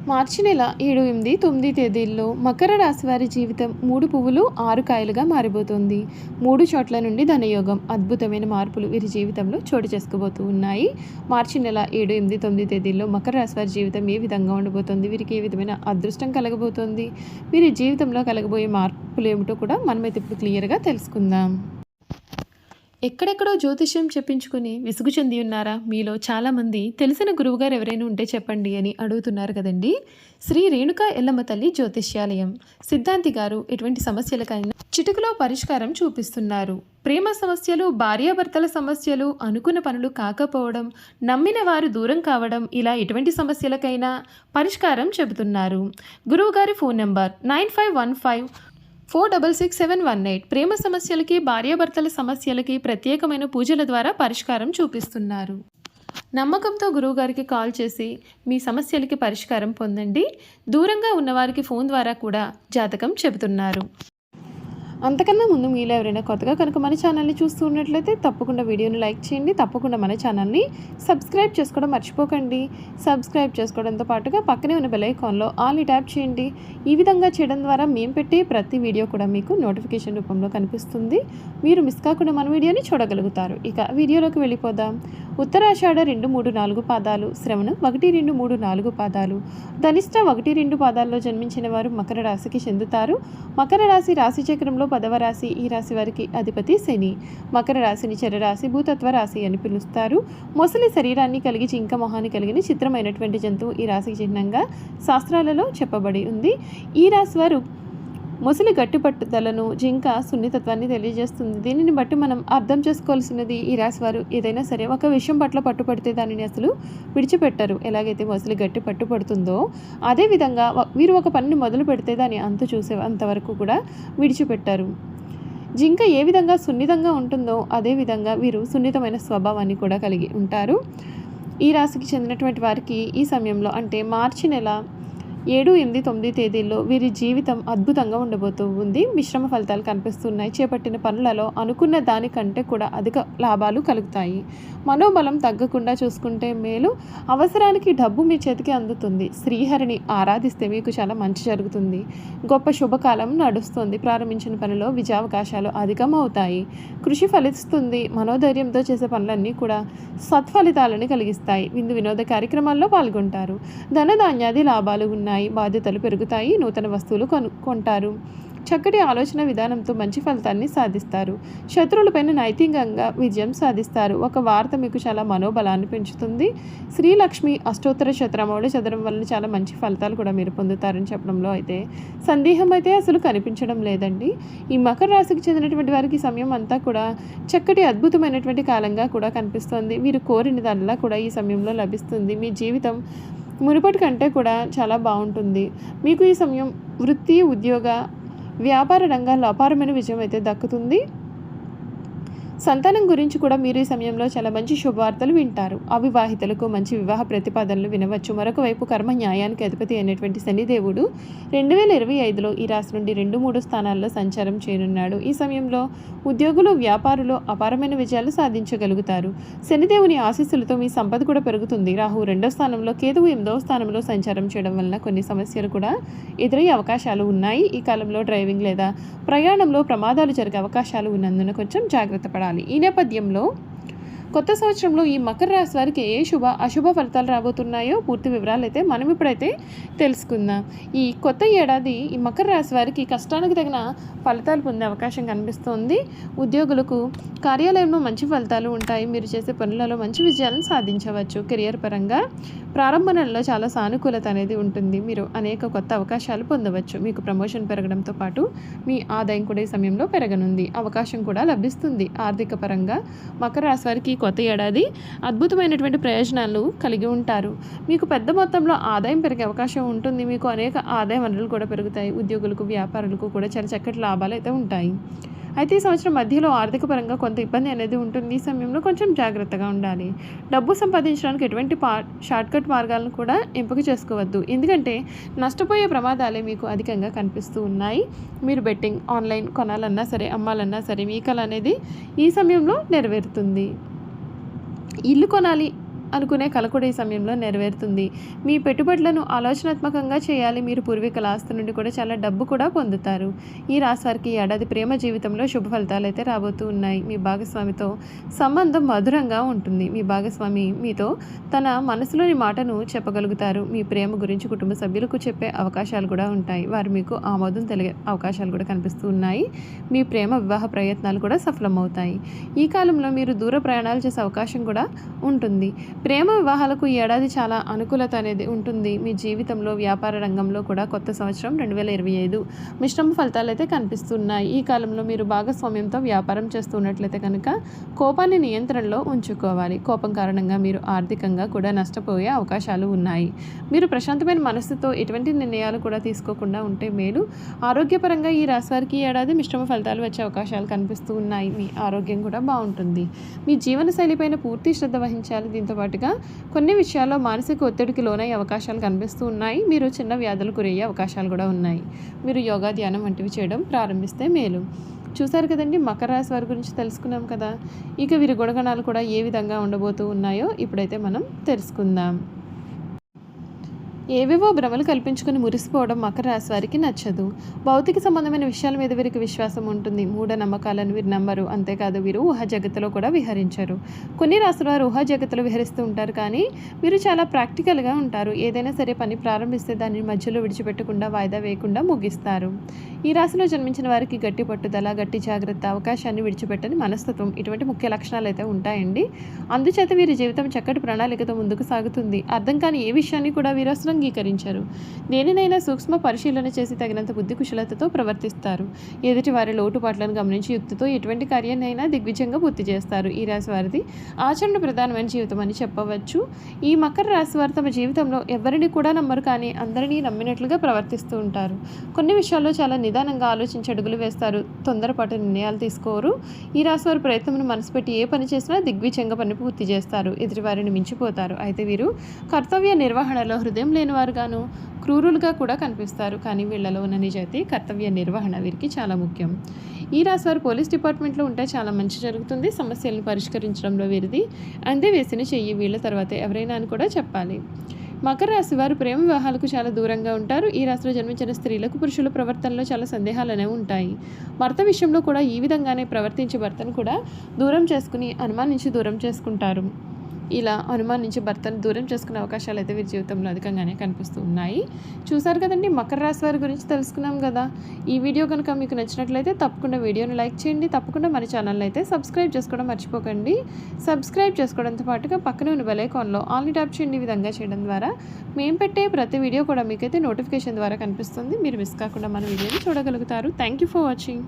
మార్చి నెల 7, 8, 9 తేదీల్లో మకర రాశి వారి జీవితం 3 పువ్వులు 6 కాయలుగా మారిపోతుంది. 3 చోట్ల నుండి ధనయోగం, అద్భుతమైన మార్పులు వీరి జీవితంలో చోటు చేసుకోబోతూ ఉన్నాయి. మార్చి నెల 7, 8, 9 తేదీల్లో మకర రాశి వారి జీవితం ఏ విధంగా ఉండబోతుంది, వీరికి ఏ విధమైన అదృష్టం కలగబోతోంది, వీరి జీవితంలో కలగబోయే మార్పులు ఏమిటో కూడా మనమైతే ఇప్పుడు క్లియర్గా తెలుసుకుందాం. ఎక్కడెక్కడో జ్యోతిష్యం చెప్పించుకుని విసుగు చెంది ఉన్నారా? మీలో చాలామంది తెలిసిన గురువుగారు ఎవరైనా ఉంటే చెప్పండి అని అడుగుతున్నారు కదండి. శ్రీ రేణుకా ఎల్లమ్మ తల్లి జ్యోతిష్యాలయం సిద్ధాంతి గారు ఎటువంటి సమస్యలకైనా చిటికలో పరిష్కారం చూపిస్తున్నారు. ప్రేమ సమస్యలు, భార్యాభర్తల సమస్యలు, అనుకున్న పనులు కాకపోవడం, నమ్మిన వారు దూరం కావడం, ఇలా ఎటువంటి సమస్యలకైనా పరిష్కారం చెబుతున్నారు. గురువుగారి ఫోన్ నెంబర్ 9515466718. ప్రేమ సమస్యలకి, భార్యాభర్తల సమస్యలకి ప్రత్యేకమైన పూజల ద్వారా పరిష్కారం చూపిస్తున్నారు. నమ్మకంతో గురువుగారికి కాల్ చేసి మీ సమస్యలకి పరిష్కారం పొందండి. దూరంగా ఉన్నవారికి ఫోన్ ద్వారా కూడా జాతకం చెబుతున్నారు. అంతకన్నా ముందు మీలో ఎవరైనా కొత్తగా కనుక మన ఛానల్ని చూస్తూ ఉన్నట్లయితే తప్పకుండా వీడియోని లైక్ చేయండి. తప్పకుండా మన ఛానల్ని సబ్స్క్రైబ్ చేసుకోవడం మర్చిపోకండి. సబ్స్క్రైబ్ చేసుకోవడంతో పాటుగా పక్కనే ఉన్న బెల్ ఐకాన్లో ఆల్ని ట్యాప్ చేయండి. ఈ విధంగా చేయడం ద్వారా మేము పెట్టే ప్రతి వీడియో కూడా మీకు నోటిఫికేషన్ రూపంలో కనిపిస్తుంది. మీరు మిస్ కాకుండా మన వీడియోని చూడగలుగుతారు. ఇక వీడియోలోకి వెళ్ళిపోదాం. ఉత్తరాషాఢ 2, 3, 4 పాదాలు, శ్రవణం 1, 2, 3, 4 పాదాలు, ధనిష్ట 1, 2 పాదాల్లో జన్మించిన వారు మకర రాశికి చెందుతారు. మకర రాశి రాశిచక్రంలో 10వ రాశి. ఈ రాశి వారికి అధిపతి శని. మకర రాశిని చరరాశి, భూతత్వ రాశి అని పిలుస్తారు. మొసలి శరీరాన్ని కలిగి జింక మొహాన్ని కలిగిన చిత్రమైనటువంటి జంతువు ఈ రాశికి చిహ్నంగా శాస్త్రాలలో చెప్పబడి ఉంది. ఈ రాశి వారు మొసలి గట్టి పట్టుదలను, జింక సున్నితత్వాన్ని తెలియజేస్తుంది. దీనిని బట్టి మనం అర్థం చేసుకోవాల్సినది, ఈ రాశి వారు ఏదైనా సరే ఒక విషయం పట్ల పట్టుపడితే దానిని అసలు విడిచిపెట్టరు. ఎలాగైతే మొసలి గట్టి పట్టుపడుతుందో అదేవిధంగా వీరు ఒక పనిని మొదలు పెడితే దాన్ని అంతవరకు కూడా విడిచిపెట్టారు. జింక ఏ విధంగా సున్నితంగా ఉంటుందో అదేవిధంగా వీరు సున్నితమైన స్వభావాన్ని కూడా కలిగి ఉంటారు. ఈ రాశికి చెందినటువంటి వారికి ఈ సమయంలో అంటే మార్చి నెల 7, 8, 9 తేదీల్లో వీరి జీవితం అద్భుతంగా ఉండబోతూ ఉంది. మిశ్రమ ఫలితాలు కనిపిస్తున్నాయి. చేపట్టిన పనులలో అనుకున్న దానికంటే కూడా అధిక లాభాలు కలుగుతాయి. మనోబలం తగ్గకుండా చూసుకుంటే మేలు. అవసరానికి డబ్బు మీ చేతికి అందుతుంది. శ్రీహరిని ఆరాధిస్తే మీకు చాలా మంచి జరుగుతుంది. గొప్ప శుభకాలం నడుస్తుంది. ప్రారంభించిన పనిలో విజయావకాశాలు అధికమవుతాయి. కృషి ఫలిస్తుంది. మనోధైర్యంతో చేసే పనులన్నీ కూడా సత్ఫలితాలను కలిగిస్తాయి. విందు వినోద కార్యక్రమాల్లో పాల్గొంటారు. ధనధాన్యాది లాభాలు ఉన్నాయి. బాధ్యతలు పెరుగుతాయి. నూతన వస్తువులు కొంటారు. చక్కటి ఆలోచన విధానంతో మంచి ఫలితాన్ని సాధిస్తారు. శత్రువులపైన నైతికంగా విజయం సాధిస్తారు. ఒక వార్త మీకు చాలా మనోబలాన్ని పెంచుతుంది. శ్రీలక్ష్మి అష్టోత్తర శతనామావళి చదవడం వల్ల చాలా మంచి ఫలితాలు కూడా మీరు పొందుతారని చెప్పడంలో అయితే సందేహం అయితే అసలు కనిపించడం లేదండి. ఈ మకర రాశికి చెందినటువంటి వారికి సమయం అంతా కూడా చక్కటి అద్భుతమైనటువంటి కాలంగా కూడా కనిపిస్తుంది. వీరు కోరినదల్లా కూడా ఈ సమయంలో లభిస్తుంది. మీ జీవితం మునుపటి కంటే కూడా చాలా బాగుంటుంది. మీకు ఈ సమయం వృత్తి, ఉద్యోగ, వ్యాపార రంగాల్లో అపారమైన విజయం అయితే దక్కుతుంది. సంతానం గురించి కూడా మీరు ఈ సమయంలో చాలా మంచి శుభవార్తలు వింటారు. అవివాహితులకు మంచి వివాహ ప్రతిపాదనలు వినవచ్చు. మరొక వైపు కర్మ న్యాయానికి అధిపతి అయినటువంటి శనిదేవుడు 2025లో ఈ రాశి నుండి 2, 3 స్థానాల్లో సంచారం చేయనున్నాడు. ఈ సమయంలో ఉద్యోగులు, వ్యాపారులు అపారమైన విజయాలు సాధించగలుగుతారు. శనిదేవుని ఆశీస్సులతో మీ సంపద కూడా పెరుగుతుంది. రాహు 2వ స్థానంలో, కేతువు 8వ స్థానంలో సంచారం చేయడం వలన కొన్ని సమస్యలు కూడా ఎదురయ్యే అవకాశాలు ఉన్నాయి. ఈ కాలంలో డ్రైవింగ్ లేదా ప్రయాణంలో ప్రమాదాలు జరిగే అవకాశాలు ఉన్నందున కొంచెం జాగ్రత్త పడాలి. ఈ నేపథ్యంలో కొత్త సంవత్సరంలో ఈ మకర రాశి వారికి ఏ శుభ అశుభ ఫలితాలు రాబోతున్నాయో పూర్తి వివరాలు అయితే మనం ఇప్పుడైతే తెలుసుకుందాం. ఈ కొత్త ఏడాది ఈ మకర రాశి వారికి కష్టానికి తగిన ఫలితాలు పొందే అవకాశం కనిపిస్తుంది. ఉద్యోగులకు కార్యాలయంలో మంచి ఫలితాలు ఉంటాయి. మీరు చేసే పనులలో మంచి విజయాలను సాధించవచ్చు. కెరియర్ పరంగా ప్రారంభ నెలలో చాలా సానుకూలత అనేది ఉంటుంది. మీరు అనేక కొత్త అవకాశాలు పొందవచ్చు. మీకు ప్రమోషన్ పెరగడంతో పాటు మీ ఆదాయం కూడా ఈ సమయంలో పెరగనుంది. అవకాశం కూడా లభిస్తుంది. ఆర్థిక పరంగా మకర రాశి వారికి కొత్త ఏడాది అద్భుతమైనటువంటి ప్రయోజనాలు కలిగి ఉంటారు. మీకు పెద్ద మొత్తంలో ఆదాయం పెరిగే అవకాశం ఉంటుంది. మీకు అనేక ఆదాయ వనరులు కూడా పెరుగుతాయి. ఉద్యోగులకు, వ్యాపారులకు కూడా చాలా చక్కటి లాభాలు అయితే ఉంటాయి. అయితే ఈ సంవత్సరం మధ్యలో ఆర్థిక పరంగా కొంత ఇబ్బంది అనేది ఉంటుంది. ఈ సమయంలో కొంచెం జాగ్రత్తగా ఉండాలి. డబ్బు సంపాదించడానికి ఎటువంటి షార్ట్కట్ మార్గాలను కూడా ఎంపిక చేసుకోవద్దు. ఎందుకంటే నష్టపోయే ప్రమాదాలే మీకు అధికంగా కనిపిస్తూ ఉన్నాయి. మీరు బెట్టింగ్, ఆన్లైన్ కొనాలన్నా సరే, అమ్మాలన్నా సరే మీ కల అనేది ఈ సమయంలో నెరవేరుతుంది. ఇల్లు కొనాలి అనుకునే కల కూడా ఈ సమయంలో నెరవేరుతుంది. మీ పెట్టుబడులను ఆలోచనాత్మకంగా చేయాలి. మీరు పూర్వీకుల ఆస్తి నుండి కూడా చాలా డబ్బు కూడా పొందుతారు. ఈ రాశి వారికి ఈ ఏడాది ప్రేమ జీవితంలో శుభ ఫలితాలు అయితే రాబోతూ ఉన్నాయి. మీ భాగస్వామితో సంబంధం మధురంగా ఉంటుంది. మీ భాగస్వామి మీతో తన మనసులోని మాటను చెప్పగలుగుతారు. మీ ప్రేమ గురించి కుటుంబ సభ్యులకు చెప్పే అవకాశాలు కూడా ఉంటాయి. వారు మీకు ఆమోదం తెలిగే అవకాశాలు కూడా కనిపిస్తూ ఉన్నాయి. మీ ప్రేమ వివాహ ప్రయత్నాలు కూడా సఫలమవుతాయి. ఈ కాలంలో మీరు దూర ప్రయాణాలు చేసే అవకాశం కూడా ఉంటుంది. ప్రేమ వివాహాలకు ఈ ఏడాది చాలా అనుకూలత అనేది ఉంటుంది. మీ జీవితంలో వ్యాపార రంగంలో కూడా కొత్త సంవత్సరం 2025 మిశ్రమ ఫలితాలు అయితే కనిపిస్తున్నాయి. ఈ కాలంలో మీరు భాగస్వామ్యంతో వ్యాపారం చేస్తున్నట్లయితే కనుక కోపాన్ని నియంత్రణలో ఉంచుకోవాలి. కోపం కారణంగా మీరు ఆర్థికంగా కూడా నష్టపోయే అవకాశాలు ఉన్నాయి. మీరు ప్రశాంతమైన మనస్సుతో ఎటువంటి నిర్ణయాలు కూడా తీసుకోకుండా ఉంటే మేలు. ఆరోగ్యపరంగా ఈ రాశి వారికి ఈ ఏడాది మిశ్రమ ఫలితాలు వచ్చే అవకాశాలు కనిపిస్తూ ఉన్నాయి. మీ ఆరోగ్యం కూడా బాగుంటుంది. మీ జీవనశైలిపైన పూర్తి శ్రద్ధ వహించాలి. దీంతో పాటుగా కొన్ని విషయాల్లో మానసిక ఒత్తిడికి లోనయ్యే అవకాశాలు కనిపిస్తూ ఉన్నాయి. మీరు చిన్న వ్యాధులకు గురయ్యే అవకాశాలు కూడా ఉన్నాయి. మీరు యోగా ధ్యానం వంటివి చేయడం ప్రారంభిస్తే మేలు. చూసారు కదండి, మకర రాశి వారి గురించి తెలుసుకున్నాం కదా. ఇక వీరి గుణగణాలు కూడా ఏ విధంగా ఉండబోతూ ఉన్నాయో ఇప్పుడైతే మనం తెలుసుకుందాం. ఏవేవో భ్రమలు కల్పించుకుని మురిసిపోవడం మకర రాశి వారికి నచ్చదు. భౌతిక సంబంధమైన విషయాల మీద వీరికి విశ్వాసం ఉంటుంది. మూఢనమ్మకాలను వీరు నమ్మరు. అంతేకాదు వీరు ఊహా జగత్తులో కూడా విహరించరు. కొన్ని రాశుల వారు ఊహా జగత్తులో విహరిస్తూ ఉంటారు, కానీ వీరు చాలా ప్రాక్టికల్గా ఉంటారు. ఏదైనా సరే పని ప్రారంభిస్తే దాన్ని మధ్యలో విడిచిపెట్టకుండా వాయిదా వేయకుండా ముగిస్తారు. ఈ రాశిలో జన్మించిన వారికి గట్టి పట్టుదల, గట్టి జాగ్రత్త, అవకాశాన్ని విడిచిపెట్టని మనస్తత్వం ఇటువంటి ముఖ్య లక్షణాలు అయితే ఉంటాయండి. అందుచేత వీరి జీవితం చక్కటి ప్రణాళికతో ముందుకు సాగుతుంది. అర్థం కాని ఏ విషయాన్ని కూడా వీరు అసలు అంగీకరించరు. దేనినైనా సూక్ష్మ పరిశీలన చేసి తగినంత బుద్ధి కుశలతతో ప్రవర్తిస్తారు. ఎదుటి వారి లోటుపాట్లను గమనించి యుక్తితో ఎటువంటి కార్యాన్నైనా దిగ్విజయంగా పూర్తి చేస్తారు. ఈ రాశి వారిది ఆచరణ ప్రధానమైన జీవితం అని చెప్పవచ్చు. ఈ మకర రాశి వారు తమ జీవితంలో ఎవరిని కూడా నమ్మరు, కానీ అందరినీ నమ్మినట్లుగా ప్రవర్తిస్తూ ఉంటారు. కొన్ని విషయాల్లో చాలా నిదానంగా ఆలోచించి అడుగులు వేస్తారు. తొందరపాటు నిర్ణయాలు తీసుకోరు. ఈ రాశి వారి ప్రయత్నం మనసు పెట్టి ఏ పని చేసినా దిగ్విజయంగా పని పూర్తి చేస్తారు. ఎదుటి వారిని మించిపోతారు. అయితే వీరు కర్తవ్య నిర్వహణలో హృదయం లేని వారుగాను, క్రూరులుగా కూడా కనిపిస్తారు. కానీ వీళ్ళలో ఉన్న నిజాయితీ, కర్తవ్య నిర్వహణ వీరికి చాలా ముఖ్యం. ఈ రాశి వారు పోలీస్ డిపార్ట్మెంట్లో ఉంటే చాలా మంచి జరుగుతుంది. సమస్యలను పరిష్కరించడంలో వీరిది అందే వేసిన చెయ్యి. వీళ్ళ తర్వాతే ఎవరైనా అని కూడా చెప్పాలి. మకర రాశి వారు ప్రేమ వివాహాలకు చాలా దూరంగా ఉంటారు. ఈ రాశిలో జన్మించిన స్త్రీలకు పురుషుల ప్రవర్తనలో చాలా సందేహాలు అనేవి ఉంటాయి. భర్త విషయంలో కూడా ఈ విధంగానే ప్రవర్తించే భర్తను కూడా దూరం చేసుకుని అనుమానించి దూరం చేసుకుంటారు. ఇలా అనుమానించి భర్తను దూరం చేసుకునే అవకాశాలు అయితే వీరి జీవితంలో అధికంగానే కనిపిస్తూ ఉన్నాయి. చూసారు కదండి, మకర రాశి వారి గురించి తెలుసుకున్నాం కదా. ఈ వీడియో కనుక మీకు నచ్చినట్లయితే తప్పకుండా వీడియోని లైక్ చేయండి. తప్పకుండా మన ఛానల్ అయితే సబ్స్క్రైబ్ చేసుకోవడం మర్చిపోకండి. సబ్స్క్రైబ్ చేసుకోవడంతో పాటుగా పక్కనే ఉన్న బెల్ ఐకాన్లో ఆల్ని ట్యాప్ చేయండి. ఈ విధంగా చేయడం ద్వారా మేము పెట్టే ప్రతి వీడియో కూడా మీకైతే నోటిఫికేషన్ ద్వారా కనిపిస్తుంది. మీరు మిస్ కాకుండా మన వీడియోని చూడగలుగుతారు. Thank you for watching.